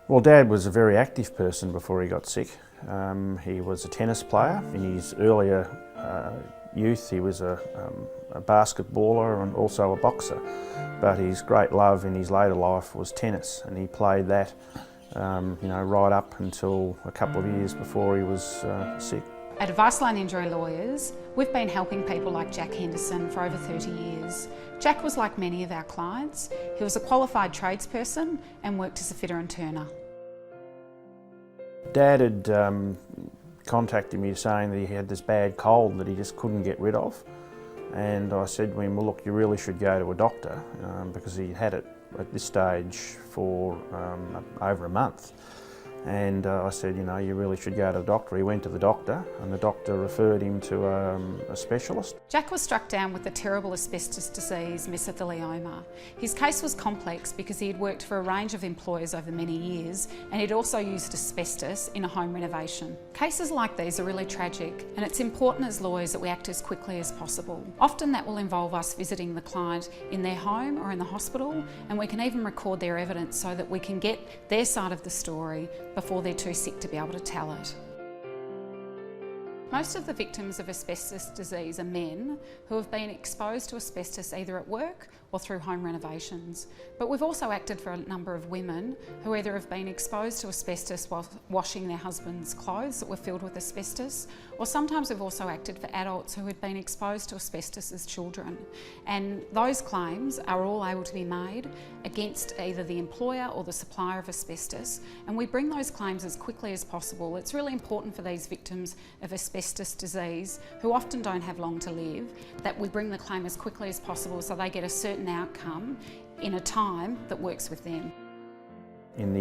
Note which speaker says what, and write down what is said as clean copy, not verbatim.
Speaker 1: Well, Dad was a very active person before he got sick. He was a tennis player. In his earlier youth, he was a basketballer and also a boxer. But his great love in his later life was tennis, and he played that right up until a couple of years before he was sick.
Speaker 2: At Advice Line Injury Lawyers, we've been helping people like Jack Henderson for over 30 years. Jack was like many of our clients. He was a qualified tradesperson and worked as a fitter and turner.
Speaker 1: Dad had contacted me saying that he had this bad cold that he just couldn't get rid of. And I said to him, well look, you really should go to a doctor because he had it at this stage for over a month. And I said, you really should go to the doctor. He went to the doctor and the doctor referred him to a specialist.
Speaker 2: Jack was struck down with the terrible asbestos disease, mesothelioma. His case was complex because he had worked for a range of employers over many years and he'd also used asbestos in a home renovation. Cases like these are really tragic, and it's important as lawyers that we act as quickly as possible. Often that will involve us visiting the client in their home or in the hospital, and we can even record their evidence so that we can get their side of the story before they're too sick to be able to tell it. Most of the victims of asbestos disease are men who have been exposed to asbestos either at work or through home renovations. But we've also acted for a number of women who either have been exposed to asbestos while washing their husband's clothes that were filled with asbestos, or sometimes we've also acted for adults who had been exposed to asbestos as children. And those claims are all able to be made against either the employer or the supplier of asbestos, and we bring those claims as quickly as possible. It's really important for these victims of asbestos disease, who often don't have long to live, that we bring the claim as quickly as possible so they get a certain outcome in a time that works with them.
Speaker 1: In the